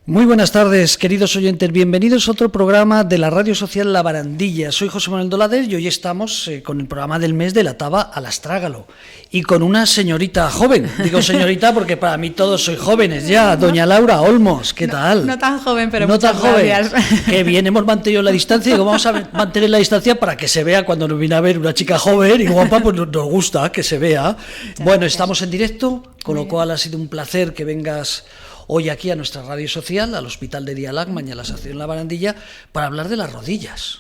Muy buenas tardes, queridos oyentes. Bienvenidos a otro programa de la Radio Social La Barandilla. Soy José Manuel Dolader y hoy estamos con el programa del mes de la Taba al Astrágalo y con una señorita joven. Digo señorita porque para mí todos sois jóvenes ya. Doña Laura Olmos, ¿qué tal? No tan joven, pero no muchas tan joven. Gracias. Qué bien, hemos mantenido la distancia. Digo, vamos a mantener la distancia para que se vea cuando nos viene a ver una chica joven y guapa, pues nos gusta que se vea. Muchas gracias. Estamos en directo, con lo cual ha sido un placer que vengas hoy aquí a nuestra radio social, al Hospital de Dialagma y a la Asociación La Barandilla, para hablar de las rodillas.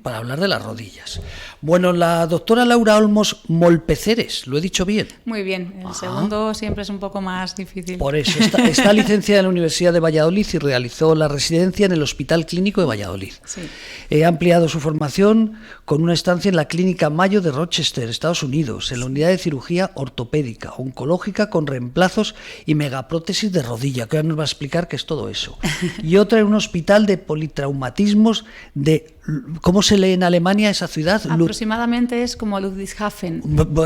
Para hablar de las rodillas. Bueno, la doctora Laura Olmos Molpeceres, ¿lo he dicho bien? Muy bien, el segundo siempre es un poco más difícil. Por eso, está licenciada en la Universidad de Valladolid y realizó la residencia en el Hospital Clínico de Valladolid. Sí. Ha ampliado su formación con una estancia en la Clínica Mayo de Rochester, Estados Unidos, en la unidad de cirugía ortopédica, oncológica con reemplazos y megaprótesis de rodilla, que ahora nos va a explicar qué es todo eso. Y otra en un hospital de politraumatismos de, ¿cómo se lee en Alemania esa ciudad? Aproximadamente es como Ludwigshafen.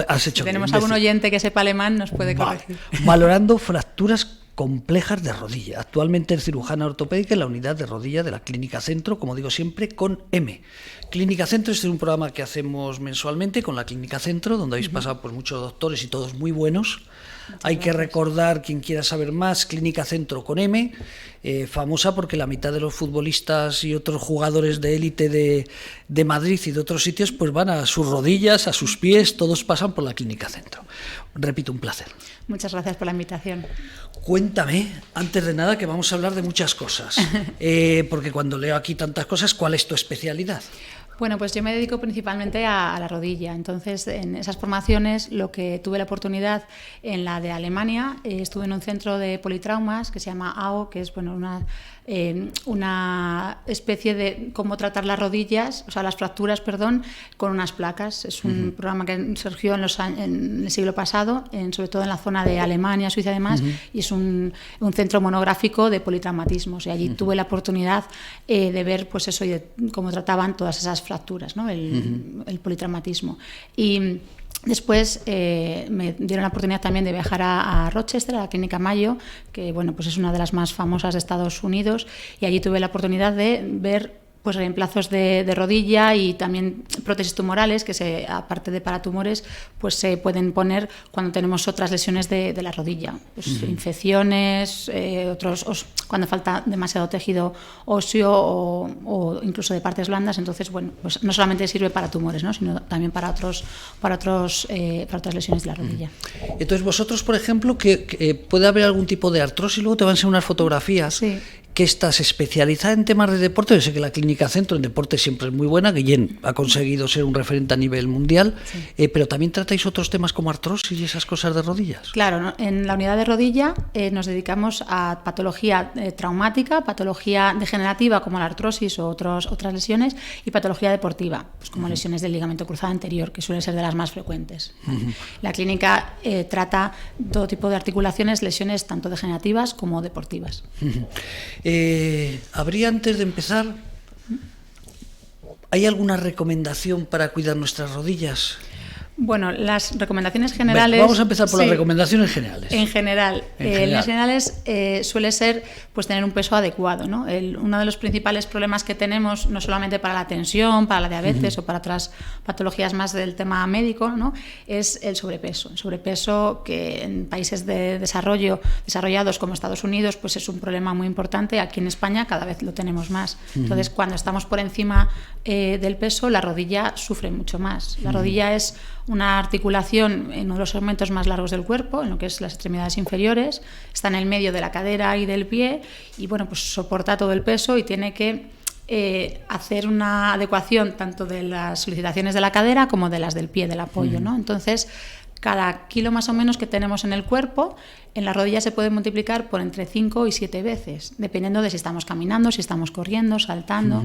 Has hecho si tenemos algún oyente que sepa alemán, nos puede corregir. Valorando fracturas complejas de rodilla. Actualmente es cirujana ortopédica en la unidad de rodilla de la Clínica Centro, como digo siempre, con M. Clínica Centro, este es un programa que hacemos mensualmente con la Clínica Centro, donde habéis pasado pues, muchos doctores y todos muy buenos. Hay que recordar, quien quiera saber más, Clínica Centro con M, famosa porque la mitad de los futbolistas y otros jugadores de élite de Madrid y de otros sitios pues van a sus rodillas, a sus pies, todos pasan por la Clínica Centro. Repito, un placer. Muchas gracias por la invitación. Cuéntame, antes de nada, que vamos a hablar de muchas cosas, porque cuando leo aquí tantas cosas, ¿cuál es tu especialidad? Bueno, pues yo me dedico principalmente a la rodilla. Entonces, en esas formaciones, lo que tuve la oportunidad en la de Alemania, estuve en un centro de politraumas que se llama AO, que es bueno, una especie de cómo tratar las rodillas, o sea, las fracturas, perdón, con unas placas. Es un programa que surgió en el siglo pasado, sobre todo en la zona de Alemania, Suiza y demás, y es un centro monográfico de politraumatismos. Y allí tuve la oportunidad de ver, pues eso, y de cómo trataban todas esas fracturas, ¿no? el politraumatismo. Y después me dieron la oportunidad también de viajar a Rochester, a la Clínica Mayo, que bueno, pues es una de las más famosas de Estados Unidos, y allí tuve la oportunidad de ver pues reemplazos de rodilla y también prótesis tumorales que aparte de para tumores pues se pueden poner cuando tenemos otras lesiones de la rodilla, pues infecciones, cuando falta demasiado tejido óseo o incluso de partes blandas. Entonces bueno, pues no solamente sirve para tumores, ¿no? Sino también para otras lesiones de la rodilla. Entonces vosotros, por ejemplo, que puede haber algún tipo de artrosis, luego te van a enseñar unas fotografías. Sí. Que estás especializada en temas de deporte. Yo sé que la Clínica Centro en deporte siempre es muy buena, Guillén ha conseguido ser un referente a nivel mundial, pero también tratáis otros temas como artrosis y esas cosas de rodillas. Claro, ¿no? En la unidad de rodilla nos dedicamos a patología traumática, patología degenerativa como la artrosis o otras lesiones, y patología deportiva, pues como lesiones del ligamento cruzado anterior, que suelen ser de las más frecuentes. La clínica trata todo tipo de articulaciones, lesiones tanto degenerativas como deportivas. ¿Habría, antes de empezar, hay alguna recomendación para cuidar nuestras rodillas? Bueno, las recomendaciones generales... Bueno, vamos a empezar por las recomendaciones generales. En general, suele ser pues tener un peso adecuado, ¿no? Uno de los principales problemas que tenemos, no solamente para la tensión, para la diabetes o para otras patologías más del tema médico, ¿no? Es el sobrepeso. El sobrepeso, que en países desarrollados como Estados Unidos, pues es un problema muy importante. Aquí en España cada vez lo tenemos más. Entonces, cuando estamos por encima del peso, la rodilla sufre mucho más. La rodilla es una articulación en uno de los segmentos más largos del cuerpo, en lo que es las extremidades inferiores, está en el medio de la cadera y del pie, y bueno, pues soporta todo el peso y tiene que hacer una adecuación tanto de las solicitaciones de la cadera como de las del pie, del apoyo, ¿no? Entonces, cada kilo más o menos que tenemos en el cuerpo, en la rodilla se puede multiplicar por entre 5 y 7 veces, dependiendo de si estamos caminando, si estamos corriendo, saltando.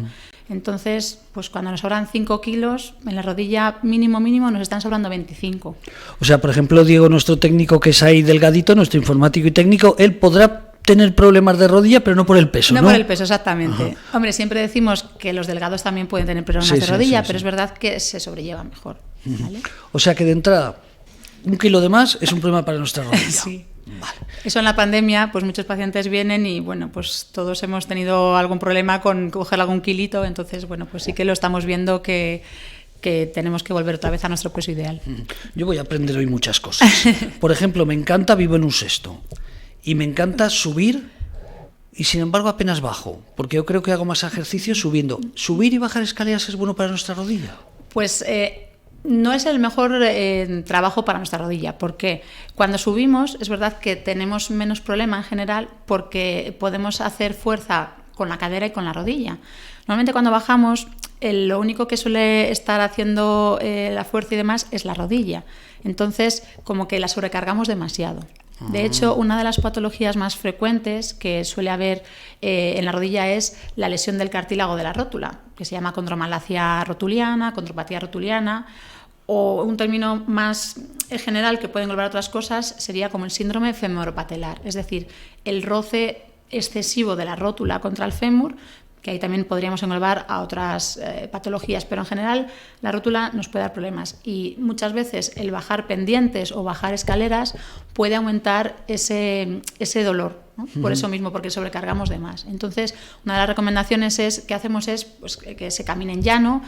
Entonces, pues cuando nos sobran 5 kilos, en la rodilla mínimo nos están sobrando 25. O sea, por ejemplo, Diego, nuestro técnico, que es ahí delgadito, nuestro informático y técnico, él podrá tener problemas de rodilla, pero no por el peso, ¿no? No por el peso, exactamente. Hombre, siempre decimos que los delgados también pueden tener problemas de rodilla, pero es verdad que se sobrelleva mejor. ¿Vale? O sea que de entrada, 1 kilo de más es un problema para nuestra rodilla. Sí. Vale. Eso en la pandemia, pues muchos pacientes vienen y bueno, pues todos hemos tenido algún problema con coger algún kilito, entonces bueno, pues sí que lo estamos viendo que tenemos que volver otra vez a nuestro peso ideal. Yo voy a aprender hoy muchas cosas. Por ejemplo, me encanta, vivo en un sexto y me encanta subir y sin embargo apenas bajo, porque yo creo que hago más ejercicio subiendo. ¿Subir y bajar escaleras es bueno para nuestra rodilla? Pues no es el mejor trabajo para nuestra rodilla, porque cuando subimos es verdad que tenemos menos problema en general porque podemos hacer fuerza con la cadera y con la rodilla. Normalmente cuando bajamos lo único que suele estar haciendo la fuerza y demás es la rodilla, entonces como que la sobrecargamos demasiado. De hecho, una de las patologías más frecuentes que suele haber en la rodilla es la lesión del cartílago de la rótula, que se llama condromalacia rotuliana, condropatía rotuliana, o un término más general que puede englobar otras cosas sería como el síndrome femoropatelar, es decir, el roce excesivo de la rótula contra el fémur, que ahí también podríamos englobar a otras patologías, pero en general la rótula nos puede dar problemas y muchas veces el bajar pendientes o bajar escaleras puede aumentar ese dolor, ¿no? Por eso mismo, porque sobrecargamos de más. Entonces, una de las recomendaciones que hacemos es pues, que se camine en llano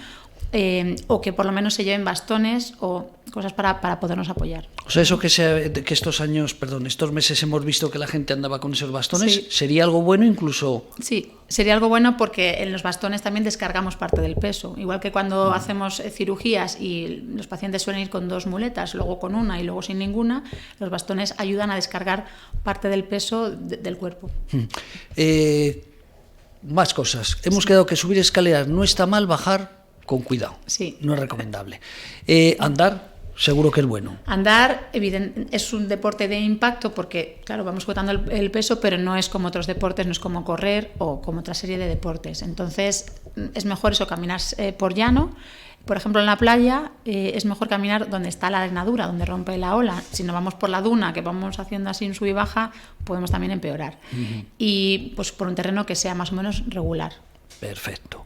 o que por lo menos se lleven bastones o cosas para podernos apoyar. O sea, eso que estos meses hemos visto que la gente andaba con esos bastones, sí. ¿Sería algo bueno incluso? Sí, sería algo bueno porque en los bastones también descargamos parte del peso. Igual que cuando hacemos cirugías y los pacientes suelen ir con 2 muletas, luego con una y luego sin ninguna, los bastones ayudan a descargar parte del peso del cuerpo. Más cosas. Hemos quedado que subir escaleras no está mal, bajar con cuidado. Sí. No es recomendable. Andar, seguro que es bueno. Andar, es un deporte de impacto porque, claro, vamos botando el peso, pero no es como otros deportes, no es como correr o como otra serie de deportes. Entonces, es mejor eso, caminar por llano. Por ejemplo, en la playa es mejor caminar donde está la arenadura, donde rompe la ola. Si no vamos por la duna, que vamos haciendo así un sub y baja, podemos también empeorar. Y pues por un terreno que sea más o menos regular. Perfecto.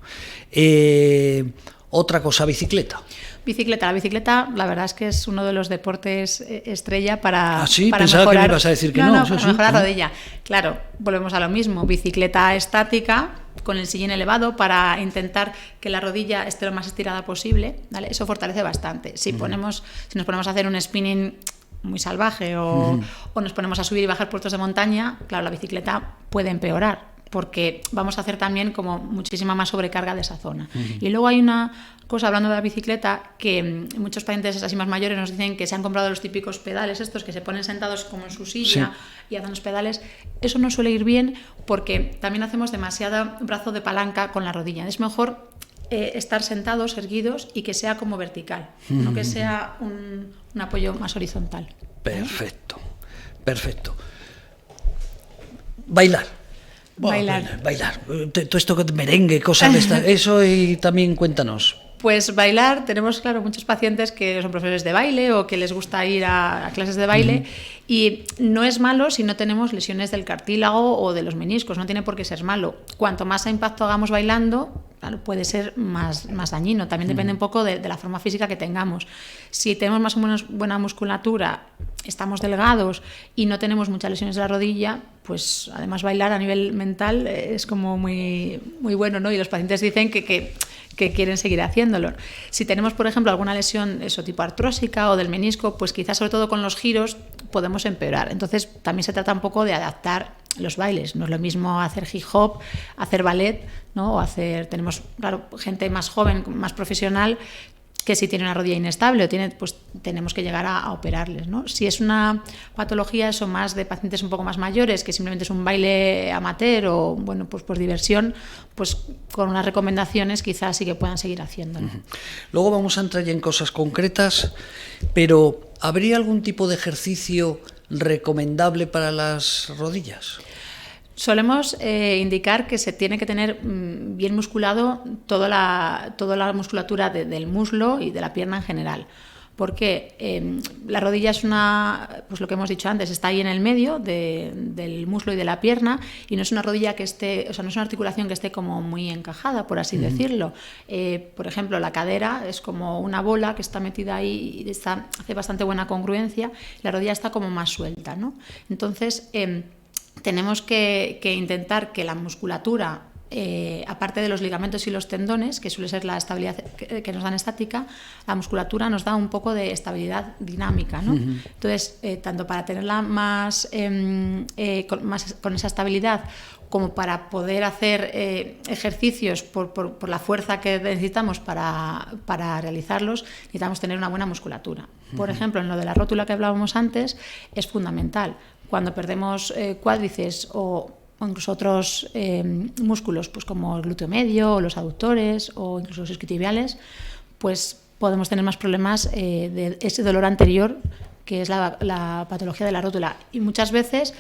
Otra cosa, bicicleta. La bicicleta, la verdad es que es uno de los deportes estrella para, sí, para pensaba mejorar. Que me ibas a decir que para sí, mejorar la rodilla. Claro, volvemos a lo mismo. Bicicleta estática con el sillín elevado para intentar que la rodilla esté lo más estirada posible, ¿vale? Eso fortalece bastante. Si nos ponemos a hacer un spinning muy salvaje o nos ponemos a subir y bajar puertos de montaña, claro, la bicicleta puede empeorar, porque vamos a hacer también como muchísima más sobrecarga de esa zona. Y luego hay una cosa, hablando de la bicicleta, que muchos pacientes así más mayores nos dicen que se han comprado los típicos pedales estos que se ponen sentados como en su silla y hacen los pedales. Eso no suele ir bien porque también hacemos demasiado brazo de palanca con la rodilla. Es mejor estar sentados, erguidos y que sea como vertical, no que sea un apoyo más horizontal. Perfecto, perfecto. Bailar. Bailar. Todo esto de merengue, cosas de estas, eso, y también cuéntanos. Pues bailar, tenemos, claro, muchos pacientes que son profesores de baile o que les gusta ir a clases de baile y no es malo si no tenemos lesiones del cartílago o de los meniscos, no tiene por qué ser malo. Cuanto más impacto hagamos bailando, claro, puede ser más dañino, también depende un poco de la forma física que tengamos. Si tenemos más o menos buena musculatura, estamos delgados y no tenemos muchas lesiones de la rodilla, pues además bailar a nivel mental es como muy, muy bueno, ¿no? Y los pacientes dicen que quieren seguir haciéndolo. Si tenemos, por ejemplo, alguna lesión tipo artrósica o del menisco, pues quizás sobre todo con los giros podemos empeorar. Entonces también se trata un poco de adaptar los bailes. No es lo mismo hacer hip hop, hacer ballet, ¿no? O tenemos, claro, gente más joven, más profesional, que si tiene una rodilla inestable pues tenemos que llegar a operarles, ¿no? Si es una patología eso más de pacientes un poco más mayores, que simplemente es un baile amateur o bueno, pues por diversión, pues con unas recomendaciones quizás sí que puedan seguir haciéndolo. Luego vamos a entrar ya en cosas concretas, pero ¿habría algún tipo de ejercicio recomendable para las rodillas? Solemos indicar que se tiene que tener bien musculado toda la musculatura del muslo y de la pierna en general. porque la rodilla es pues lo que hemos dicho antes, está ahí en el medio del muslo y de la pierna, y no es una rodilla que esté, o sea, no es una articulación que esté como muy encajada, por así decirlo. Por ejemplo, la cadera es como una bola que está metida ahí y hace bastante buena congruencia, la rodilla está como más suelta, ¿no? Entonces, tenemos que intentar que la musculatura, aparte de los ligamentos y los tendones, que suele ser la estabilidad que nos dan estática, la musculatura nos da un poco de estabilidad dinámica, ¿no? Entonces, tanto para tenerla más con esa estabilidad, como para poder hacer ejercicios por la fuerza que necesitamos para realizarlos, necesitamos tener una buena musculatura. Por ejemplo, en lo de la rótula que hablábamos antes, es fundamental. Cuando perdemos cuádriceps o incluso otros músculos, pues como el glúteo medio o los aductores o incluso los isquiotibiales, pues podemos tener más problemas de ese dolor anterior, que es la patología de la rótula. Y muchas veces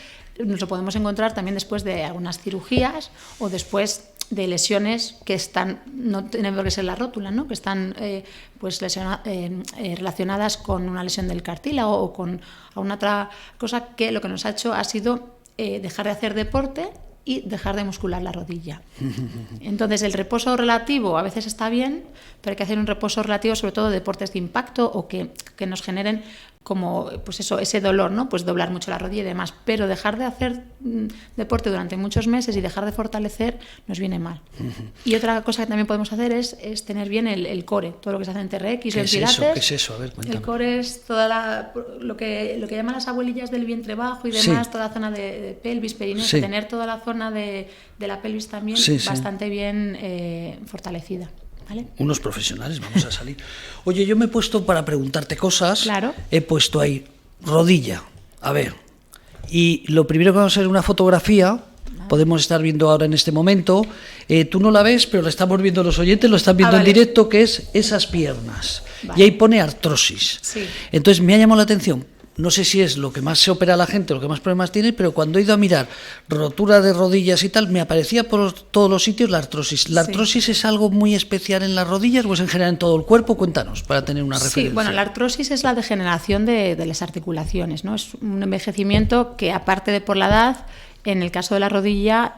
nos lo podemos encontrar también después de algunas cirugías o después de lesiones que no tienen por qué ser la rótula, ¿no? Que están pues relacionadas con una lesión del cartílago o con alguna otra cosa, que lo que nos ha hecho ha sido dejar de hacer deporte y dejar de muscular la rodilla. Entonces, el reposo relativo a veces está bien, pero hay que hacer un reposo relativo, sobre todo de deportes de impacto o que nos generen como pues eso, ese dolor, ¿no? Pues doblar mucho la rodilla y demás, pero dejar de hacer deporte durante muchos meses y dejar de fortalecer nos viene mal. Y otra cosa que también podemos hacer es tener bien el core, todo lo que se hace en TRX o en Pilates. ¿Qué es eso? A ver, cuéntame. El core es toda lo que llaman las abuelillas del vientre bajo y demás, toda la zona de pelvis, perineo, tener toda la zona de la pelvis también bastante bien fortalecida. ¿Vale? Unos profesionales, vamos a salir. Oye, yo me he puesto para preguntarte cosas. Claro. He puesto ahí rodilla. A ver. Y lo primero que vamos a hacer es una fotografía. Podemos estar viendo ahora en este momento. Tú no la ves, pero la estamos viendo los oyentes, lo están viendo en directo, que es esas piernas. Vale. Y ahí pone artrosis. Sí. Entonces me ha llamado la atención. No sé si es lo que más se opera a la gente, lo que más problemas tiene, pero cuando he ido a mirar rotura de rodillas y tal, me aparecía por todos los sitios la artrosis. ¿La artrosis es algo muy especial en las rodillas o es en general en todo el cuerpo? Cuéntanos, para tener una referencia. Sí, bueno, la artrosis es la degeneración de las articulaciones, ¿no? Es un envejecimiento que, aparte de por la edad, en el caso de la rodilla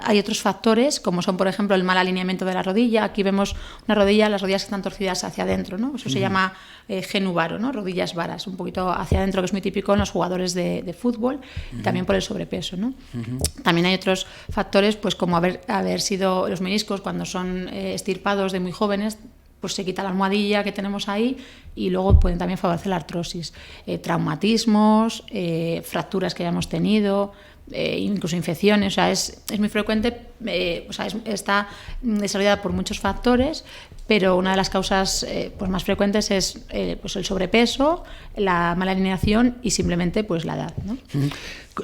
hay otros factores, como son, por ejemplo, el mal alineamiento de la rodilla. Aquí vemos las rodillas que están torcidas hacia adentro, ¿no? Eso se llama genuvaro, ¿no? Rodillas varas, un poquito hacia adentro, que es muy típico en los jugadores de fútbol, y también por el sobrepeso, ¿no? También hay otros factores, pues como haber sido los meniscos cuando son extirpados de muy jóvenes, pues se quita la almohadilla que tenemos ahí y luego pueden también favorecer la artrosis. Traumatismos, fracturas que hayamos tenido, incluso infecciones, o sea, es muy frecuente, está desarrollada por muchos factores, pero una de las causas pues más frecuentes es pues el sobrepeso, la mala alineación y simplemente pues la edad, ¿no?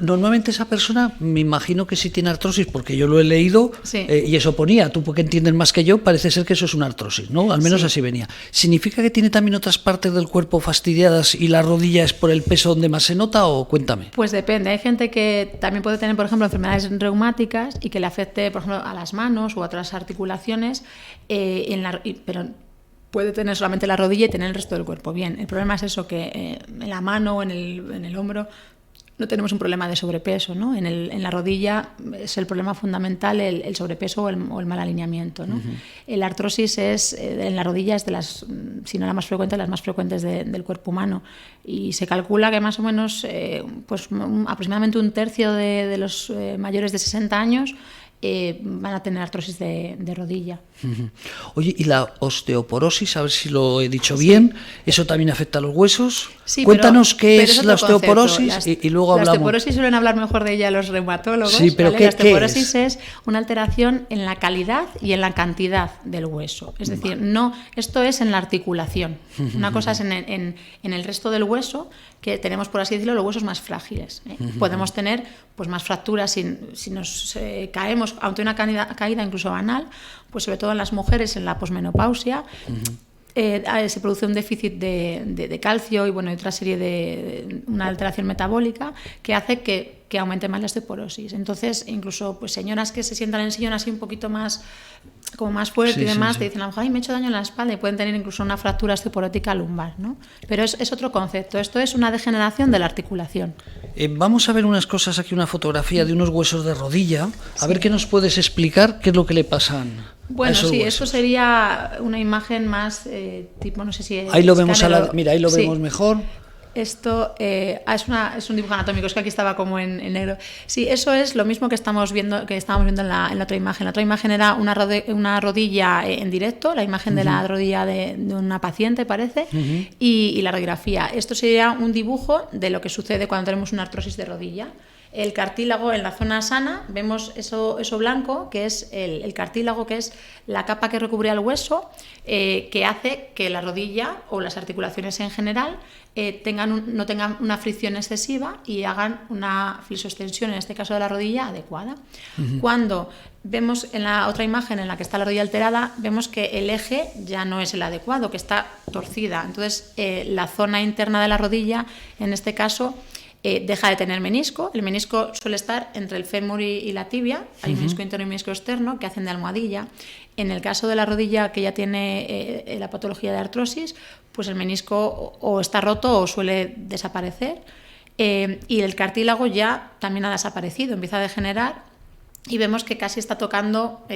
Normalmente esa persona, me imagino que sí tiene artrosis, porque yo lo he leído y eso ponía, tú porque entiendes más que yo, parece ser que eso es una artrosis, ¿no? Al menos así venía. ¿Significa que tiene también otras partes del cuerpo fastidiadas y la rodilla es por el peso donde más se nota o cuéntame? Pues depende, hay gente que también puede tener, por ejemplo, enfermedades reumáticas y que le afecte, por ejemplo, a las manos o a otras articulaciones, pero puede tener solamente la rodilla y tener el resto del cuerpo bien. El problema es eso, que en la mano o en el hombro no tenemos un problema de sobrepeso, ¿no? En la rodilla es el problema fundamental el sobrepeso o el mal alineamiento, ¿no? La artrosis en la rodilla es de las, si no la más frecuente, las más frecuentes del cuerpo humano, y se calcula que más o menos pues aproximadamente un tercio de los mayores de 60 años van a tener artrosis de rodilla. Oye, ¿y la osteoporosis? A ver si lo he dicho bien. ¿Eso también afecta a los huesos? Sí, cuéntanos qué es la osteoporosis y luego hablamos. La osteoporosis suelen hablar mejor de ella los reumatólogos. Sí, pero ¿vale? La osteoporosis es una alteración en la calidad y en la cantidad del hueso. Es decir, esto es en la articulación. Una cosa es en el resto del hueso, que tenemos, por así decirlo, los huesos más frágiles. Podemos tener pues más fracturas si nos caemos ante una caída incluso banal, pues sobre todo en las mujeres en la posmenopausia. Se produce un déficit de calcio y bueno, otra serie de una alteración metabólica que hace que aumente más la osteoporosis. Entonces, incluso pues señoras que se sientan en el sillón así un poquito más como más fuerte y demás, sí. te dicen, a lo mejor, ay, me he hecho daño en la espalda, y pueden tener incluso una fractura osteoporótica lumbar, ¿no? Pero es otro concepto, esto es una degeneración de la articulación. Vamos a ver unas cosas aquí, una fotografía de unos huesos de rodilla, a ver qué nos puedes explicar, qué es lo que le pasan bueno, a esos sí, huesos. esto sería una imagen más tipo, no sé si... Ahí lo vemos, mira, ahí lo vemos mejor. Esto es un dibujo anatómico, es que aquí estaba como en negro. Sí, eso es lo mismo que estábamos viendo en la otra imagen. La otra imagen era una rodilla en directo, la imagen de la rodilla de una paciente, parece, y la radiografía. Esto sería un dibujo de lo que sucede cuando tenemos una artrosis de rodilla. El cartílago en la zona sana, vemos eso blanco, que es el cartílago, que es la capa que recubre al hueso, que hace que la rodilla o las articulaciones en general no tengan una fricción excesiva y hagan una flexoextensión, en este caso de la rodilla, adecuada. Cuando vemos en la otra imagen en la que está la rodilla alterada, vemos que el eje ya no es el adecuado, que está torcida. Entonces, la zona interna de la rodilla, en este caso, deja de tener menisco. El menisco suele estar entre el fémur y la tibia. Hay un menisco interno y un menisco externo que hacen de almohadilla. En el caso de la rodilla que ya tiene la patología de artrosis, pues el menisco o está roto o suele desaparecer, y el cartílago ya también ha desaparecido, empieza a degenerar. Y vemos que casi está tocando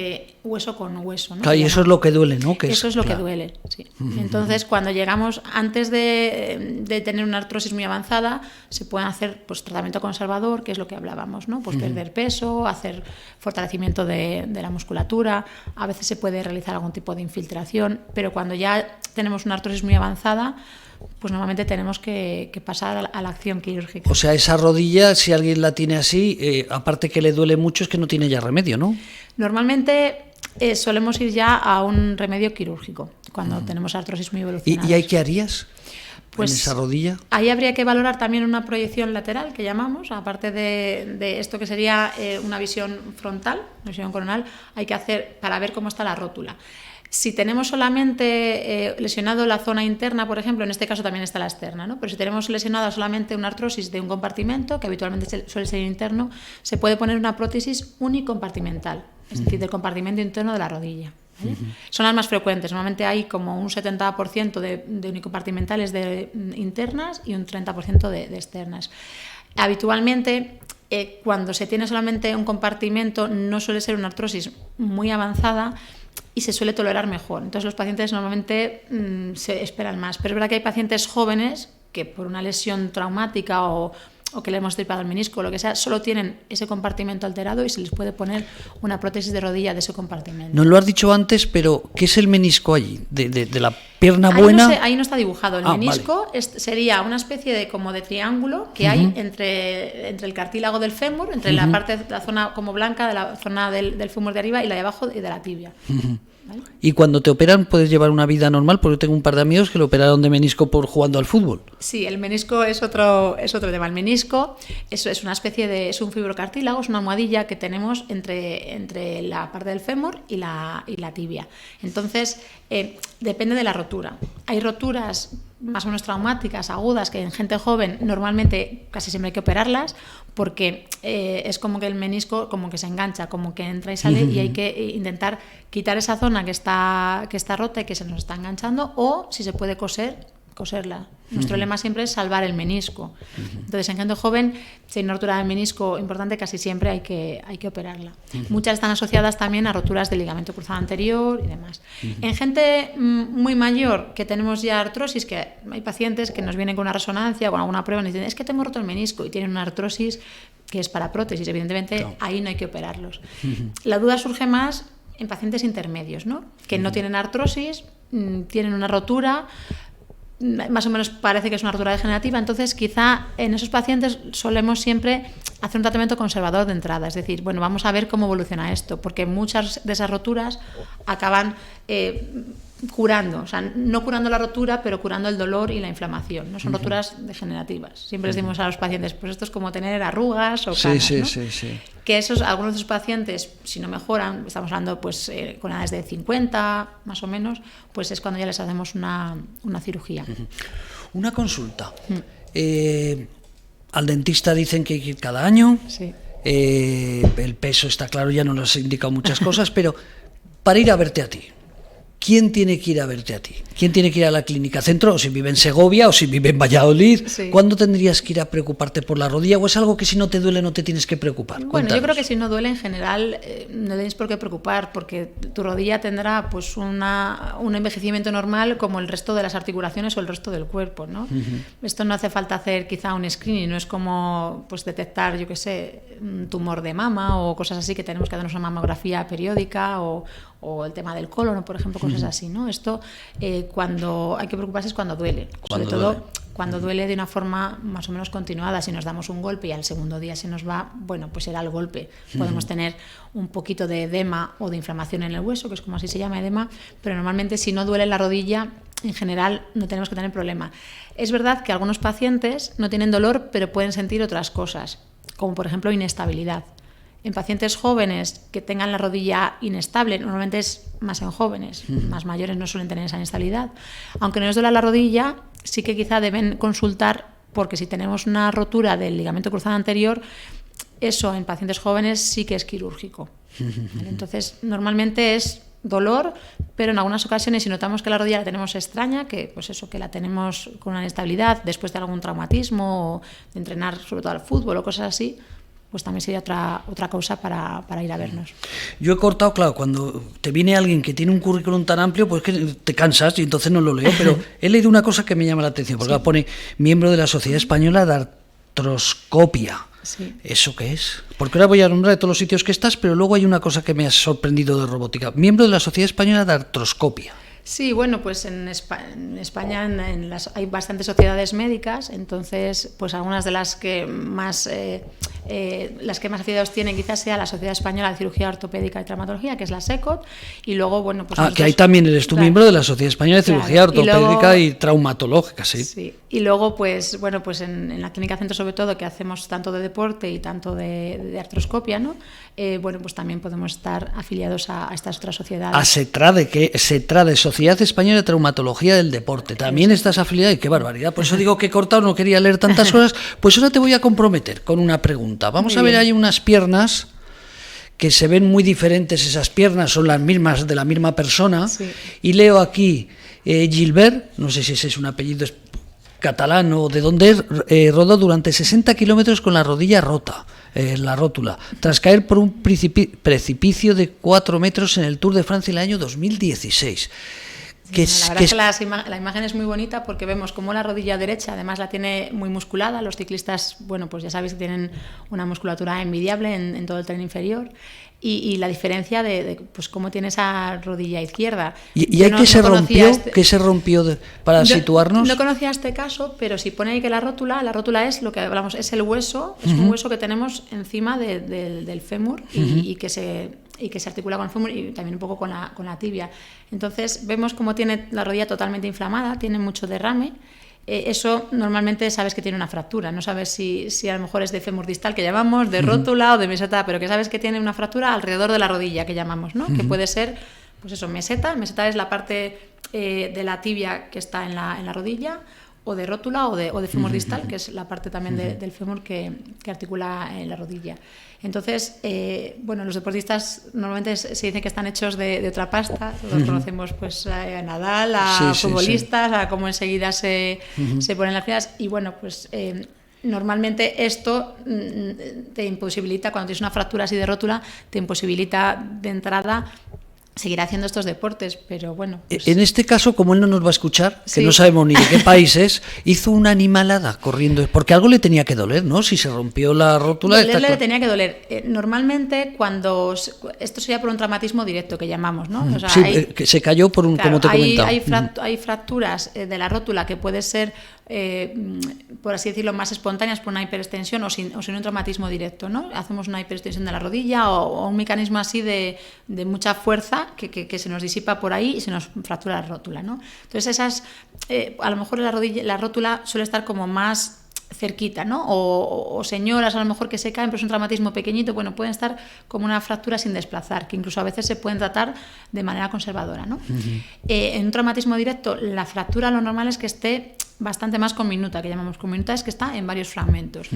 hueso con hueso, ¿no? Y eso es lo que duele, ¿no? Eso es lo que duele, sí. Entonces, cuando llegamos, antes de tener una artrosis muy avanzada, se pueden hacer pues tratamiento conservador, que es lo que hablábamos, ¿no? Pues perder peso, hacer fortalecimiento de la musculatura, a veces se puede realizar algún tipo de infiltración, pero cuando ya tenemos una artrosis muy avanzada, pues normalmente tenemos que pasar a la acción quirúrgica. O sea, esa rodilla, si alguien la tiene así, aparte que le duele mucho, es que no tiene ya remedio, ¿no? Normalmente solemos ir ya a un remedio quirúrgico cuando tenemos artrosis muy evolucionada. ¿Y ahí qué harías? Pues en esa rodilla. Ahí habría que valorar también una proyección lateral, que llamamos, aparte de esto que sería una visión frontal, una visión coronal, hay que hacer para ver cómo está la rótula. Si tenemos solamente lesionado la zona interna, por ejemplo, en este caso también está la externa, ¿no? Pero si tenemos lesionada solamente una artrosis de un compartimento, que habitualmente suele ser interno, se puede poner una prótesis unicompartimental, es decir, del compartimento interno de la rodilla. ¿Vale? Son las más frecuentes. Normalmente hay como un 70% de unicompartimentales internas y un 30% de externas. Habitualmente, cuando se tiene solamente un compartimento, no suele ser una artrosis muy avanzada y se suele tolerar mejor. Entonces los pacientes normalmente se esperan más. Pero es verdad que hay pacientes jóvenes que por una lesión traumática o que le hemos estripado el menisco o lo que sea, solo tienen ese compartimento alterado y se les puede poner una prótesis de rodilla de ese compartimento. No lo has dicho antes, pero ¿qué es el menisco allí? ¿De la pierna buena? Ahí no está dibujado. El menisco vale. Sería una especie de como de triángulo que hay entre el cartílago del fémur, entre la parte, la zona como blanca de la zona del fémur de arriba y la de abajo y de la tibia. ¿Vale? Y cuando te operan puedes llevar una vida normal, porque yo tengo un par de amigos que lo operaron de menisco por jugando al fútbol. Sí, el menisco es otro tema. El menisco es una especie de, es un fibrocartílago, es una almohadilla que tenemos entre la parte del fémur y la tibia. Entonces, depende de la rotura. Hay roturas más o menos traumáticas, agudas, que en gente joven normalmente casi siempre hay que operarlas, porque es como que el menisco como que se engancha, como que entra y sale, y hay que intentar quitar esa zona que está rota y que se nos está enganchando, o si se puede coserla. Nuestro lema siempre es salvar el menisco. Entonces, en gente joven, si hay una rotura del menisco importante, casi siempre hay que operarla. Muchas están asociadas también a roturas del ligamento cruzado anterior y demás. En gente muy mayor, que tenemos ya artrosis, que hay pacientes que nos vienen con una resonancia o con alguna prueba y nos dicen, es que tengo roto el menisco, y tienen una artrosis que es para prótesis. Evidentemente, claro, ahí no hay que operarlos. La duda surge más en pacientes intermedios, ¿no? Que no tienen artrosis, tienen una rotura, más o menos parece que es una rotura degenerativa, entonces quizá en esos pacientes solemos siempre hacer un tratamiento conservador de entrada, es decir, bueno, vamos a ver cómo evoluciona esto, porque muchas de esas roturas acaban curando, o sea, no curando la rotura, pero curando el dolor y la inflamación, no son roturas degenerativas. Siempre les decimos a los pacientes, pues esto es como tener arrugas o canas, ¿no? Sí. Que algunos de esos pacientes, si no mejoran, estamos hablando pues con edades de 50 más o menos, pues es cuando ya les hacemos una cirugía. Una consulta. Al dentista dicen que hay que ir cada año. Sí. El peso está claro, ya nos has indicado muchas cosas, pero para ir a verte a ti. ¿Quién tiene que ir a verte a ti? ¿Quién tiene que ir a la clínica centro? O si vive en Segovia o si vive en Valladolid. Sí. ¿Cuándo tendrías que ir a preocuparte por la rodilla? ¿O es algo que si no te duele no te tienes que preocupar? Bueno, Cuéntanos. yo creo que si no duele en general no tienes por qué preocupar, porque tu rodilla tendrá pues un envejecimiento normal como el resto de las articulaciones o el resto del cuerpo, ¿no? Esto no hace falta hacer quizá un screening, no es como pues detectar, yo qué sé, un tumor de mama o cosas así que tenemos que hacernos una mamografía periódica o el tema del colon, por ejemplo, cosas así, ¿no? Esto cuando hay que preocuparse es cuando duele, sobre todo cuando duele de una forma más o menos continuada. Si nos damos un golpe y al segundo día se nos va, bueno, pues será el golpe. Podemos tener un poquito de edema o de inflamación en el hueso, que es como así se llama, edema, pero normalmente si no duele la rodilla, en general no tenemos que tener problema. Es verdad que algunos pacientes no tienen dolor, pero pueden sentir otras cosas, como por ejemplo inestabilidad. En pacientes jóvenes que tengan la rodilla inestable, normalmente es más en jóvenes, más mayores no suelen tener esa inestabilidad. Aunque no les duela la rodilla, sí que quizá deben consultar, porque si tenemos una rotura del ligamento cruzado anterior, eso en pacientes jóvenes sí que es quirúrgico. ¿Vale? Entonces, normalmente es dolor, pero en algunas ocasiones si notamos que la rodilla la tenemos extraña, que pues eso, que la tenemos con una inestabilidad después de algún traumatismo o de entrenar sobre todo al fútbol o cosas así, pues también sería otra causa para ir a vernos. Yo he cortado, claro, cuando te viene alguien que tiene un currículum tan amplio, pues que te cansas y entonces no lo leo, pero he leído una cosa que me llama la atención, porque sí. Pone miembro de la Sociedad Española de Artroscopia. Sí. ¿Eso qué es? Porque ahora voy a nombrar de todos los sitios que estás, pero luego hay una cosa que me ha sorprendido de robótica. Miembro de la Sociedad Española de Artroscopia. Sí, bueno, pues en España hay bastantes sociedades médicas, entonces pues algunas de las que más afiliados tienen quizás sea la Sociedad Española de Cirugía Ortopédica y Traumatología, que es la SECOT, y luego, bueno, pues... que ahí también eres tú, claro, miembro de la Sociedad Española de Cirugía Ortopédica y Traumatológica, sí. Sí, y luego, pues, bueno, pues en la Clínica Centro, sobre todo, que hacemos tanto de deporte y tanto de artroscopia, ¿no? Bueno, pues también podemos estar afiliados a estas otras sociedades. A SETRADE, Sociedad Española de Traumatología del Deporte. También estás afiliada y qué barbaridad. Por eso digo que he cortado, no quería leer tantas cosas. Pues ahora te voy a comprometer con una pregunta. Vamos a ver, hay unas piernas que se ven muy diferentes. Esas piernas son las mismas de la misma persona. Sí. Y leo aquí Gilbert, no sé si ese es un apellido catalán o de dónde es, rodó durante 60 kilómetros con la rodilla rota. La rótula, tras caer por un precipicio de 4 metros en el Tour de Francia en el año 2016. La verdad es que la imagen es muy bonita porque vemos cómo la rodilla derecha además la tiene muy musculada. Los ciclistas, bueno, pues ya sabéis que tienen una musculatura envidiable en todo el tren inferior. Y la diferencia de pues cómo tiene esa rodilla izquierda. ¿Y hay que se rompió para situarnos? No conocía este caso, pero si pone ahí que la rótula es lo que hablamos, es el hueso, es un hueso que tenemos encima del fémur y que se articula con el fémur y también un poco con la tibia. Entonces vemos cómo tiene la rodilla totalmente inflamada, tiene mucho derrame. Eso normalmente sabes que tiene una fractura, no sabes si a lo mejor es de fémur distal que llamamos, de rótula o de meseta, pero que sabes que tiene una fractura alrededor de la rodilla que llamamos, ¿no? Que puede ser, pues eso, meseta es la parte de la tibia que está en la rodilla, o de rótula o de fémur distal, que es la parte también del fémur que articula la rodilla. Entonces, bueno, los deportistas normalmente se dice que están hechos de otra pasta. Todos conocemos pues a Nadal, a futbolistas, a cómo enseguida se ponen las pilas. Y bueno, pues normalmente esto te imposibilita, cuando tienes una fractura así de rótula, te imposibilita de entrada seguir haciendo estos deportes, pero bueno... Pues... En este caso, como él no nos va a escuchar, que no sabemos ni de qué país es, hizo una animalada corriendo, porque algo le tenía que doler, ¿no? Si se rompió la rótula... Le tenía que doler. Normalmente, cuando... Esto sería por un traumatismo directo, que llamamos, ¿no? O sea, sí, que se cayó por un... Claro, como te comentaba. Hay fracturas de la rótula que puede ser, por así decirlo, más espontáneas por una hiperextensión o sin un traumatismo directo, ¿no? Hacemos una hiperextensión de la rodilla o un mecanismo así de mucha fuerza que se nos disipa por ahí y se nos fractura la rótula, ¿no? Entonces esas, a lo mejor la rótula suele estar como más cerquita, ¿no? O señoras a lo mejor que se caen, pero es un traumatismo pequeñito, bueno, pueden estar como una fractura sin desplazar, que incluso a veces se pueden tratar de manera conservadora, ¿no? En un traumatismo directo, la fractura lo normal es que esté bastante más conminuta, que llamamos conminuta, es que está en varios fragmentos.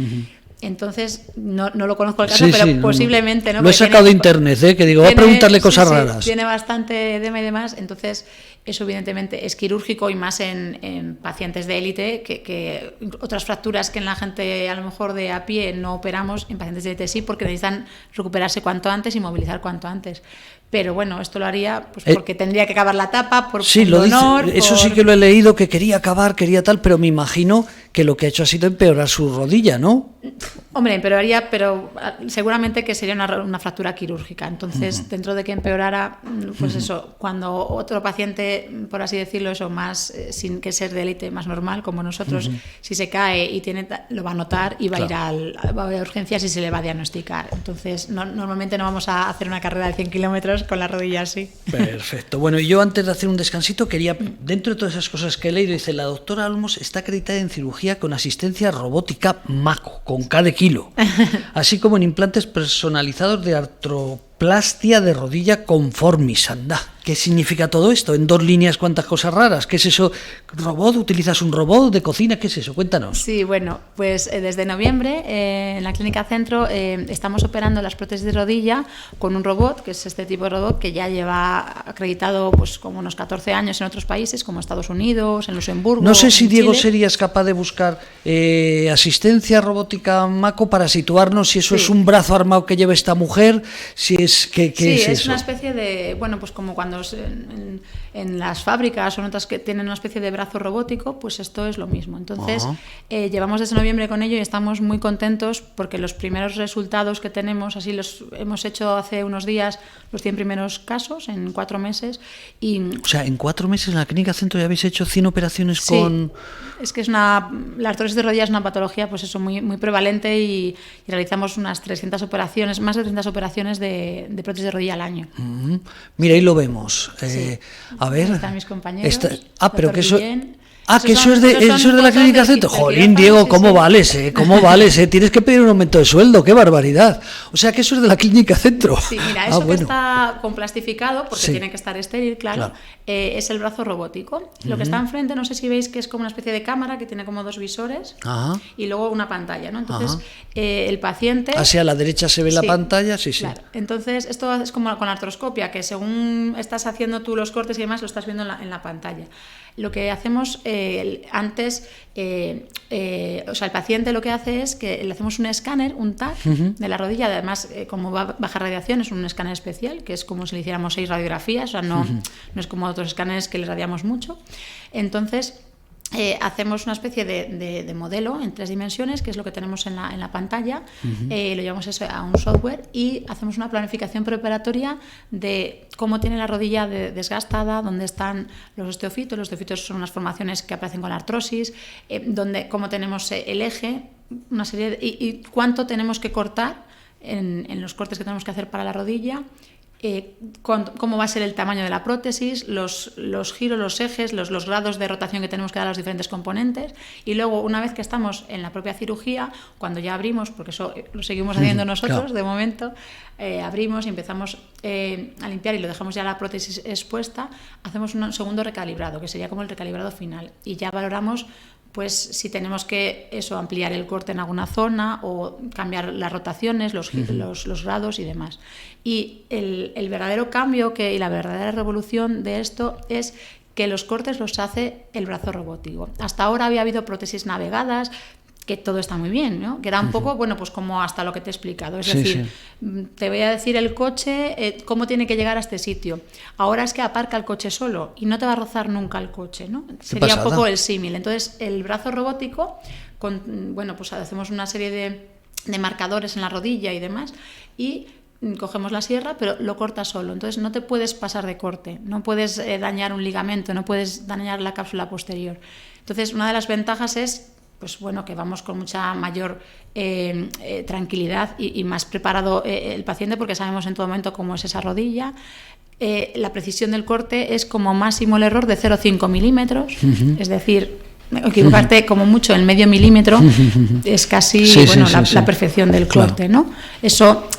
Entonces, no lo conozco el caso, pero posiblemente, ¿no? Lo he sacado de internet, que digo, voy a preguntarle cosas raras. Tiene bastante edema y demás, entonces eso evidentemente es quirúrgico y más en pacientes de élite, que otras fracturas que en la gente a lo mejor de a pie no operamos, en pacientes de élite sí, porque necesitan recuperarse cuanto antes y movilizar cuanto antes. Pero bueno, esto lo haría pues porque tendría que acabar la tapa, por dolor. Eso sí que lo he leído, que quería acabar, quería tal, pero me imagino que lo que ha hecho ha sido empeorar su rodilla, ¿no? Hombre, empeoraría, pero seguramente que sería una fractura quirúrgica. Entonces, dentro de que empeorara, pues eso, cuando otro paciente, por así decirlo, eso más, sin que ser de élite, más normal, como nosotros, si se cae y lo va a notar y va a ir va a urgencias y se le va a diagnosticar. Entonces, normalmente no vamos a hacer una carrera de 100 kilómetros con la rodilla así. Perfecto. Bueno, y yo antes de hacer un descansito quería, dentro de todas esas cosas que he leído, dice, la doctora Olmos está acreditada en cirugía con asistencia robótica Mako, con cada kilo, así como en implantes personalizados de artroplastia de rodilla conformis. Anda, ¿qué significa todo esto? En 2 líneas, cuántas cosas raras. ¿Qué es eso? ¿Robot? ¿Utilizas un robot de cocina? ¿Qué es eso? Cuéntanos. Sí, bueno, pues desde noviembre en la Clínica Centro estamos operando las prótesis de rodilla con un robot, que es este tipo de robot que ya lleva acreditado pues como unos 14 años en otros países, como Estados Unidos, en Luxemburgo. No sé si, Diego, Chile. serías capaz de buscar asistencia robótica para situarnos si eso es un brazo armado que lleva esta mujer, si es que es eso. Una especie de, bueno, pues como cuando en las fábricas o en otras que tienen una especie de brazo robótico, pues esto es lo mismo. Entonces, llevamos desde noviembre con ello y estamos muy contentos porque los primeros resultados que tenemos, así los hemos hecho hace unos días, los 100 primeros casos en 4 meses. O sea, en 4 meses en la Clínica Centro ya habéis hecho 100 operaciones con... Es que la artrosis de rodilla es una patología pues eso muy, muy prevalente y realizamos unas 300 operaciones, más de 300 operaciones de prótesis de rodilla al año. Mira, ahí lo vemos. A ver. Están mis compañeros. Pero que eso... Guillén. Que eso es de la Clínica Centro. Jolín, Diego, ¿cómo vales? ¿Cómo vales? Tienes que pedir un aumento de sueldo, qué barbaridad. O sea, que eso es de la Clínica Centro. Sí, mira, eso que está complastificado, porque tiene que estar estéril, claro. Es el brazo robótico. Lo que está enfrente, no sé si veis que es como una especie de cámara que tiene como 2 visores y luego una pantalla, ¿no? Entonces, el paciente... Hacia la derecha se ve la pantalla, sí. Claro. Entonces, esto es como con la artroscopia, que según estás haciendo tú los cortes y demás, lo estás viendo en la pantalla. Lo que hacemos antes, el paciente lo que hace es que le hacemos un escáner, un TAC de la rodilla, además como baja radiación es un escáner especial, que es como si le hiciéramos 6 radiografías, o sea, no es como otros escáneres que le radiamos mucho. Entonces, hacemos una especie de modelo en 3 dimensiones, que es lo que tenemos en la pantalla, lo llevamos eso a un software y hacemos una planificación preoperatoria de cómo tiene la rodilla desgastada, dónde están los osteofitos. Los osteofitos son unas formaciones que aparecen con la artrosis, cómo tenemos el eje, una serie y cuánto tenemos que cortar en los cortes que tenemos que hacer para la rodilla. Cómo va a ser el tamaño de la prótesis, los giros, los ejes, los grados de rotación que tenemos que dar a los diferentes componentes, y luego una vez que estamos en la propia cirugía, cuando ya abrimos, porque eso lo seguimos haciendo nosotros de momento, abrimos y empezamos a limpiar y lo dejamos ya la prótesis expuesta, hacemos un segundo recalibrado, que sería como el recalibrado final, y ya valoramos pues si tenemos que ampliar el corte en alguna zona o cambiar las rotaciones, los grados y demás. Y el verdadero cambio y la verdadera revolución de esto es que los cortes los hace el brazo robótico. Hasta ahora había habido prótesis navegadas, que todo está muy bien, ¿no? Que era un poco, bueno, pues como hasta lo que te he explicado. Es decir, te voy a decir el coche, cómo tiene que llegar a este sitio. Ahora es que aparca el coche solo y no te va a rozar nunca el coche, ¿no? Sería un poco el símil. Entonces, el brazo robótico, pues hacemos una serie de marcadores en la rodilla y demás, y cogemos la sierra, pero lo cortas solo. Entonces, no te puedes pasar de corte, no puedes dañar un ligamento, no puedes dañar la cápsula posterior. Entonces, una de las ventajas es pues bueno, que vamos con mucha mayor tranquilidad y más preparado el paciente, porque sabemos en todo momento cómo es esa rodilla. La precisión del corte es como máximo el error de 0,5 milímetros, es decir, equivocarte como mucho en medio milímetro es casi la perfección del corte, ¿no? Eso,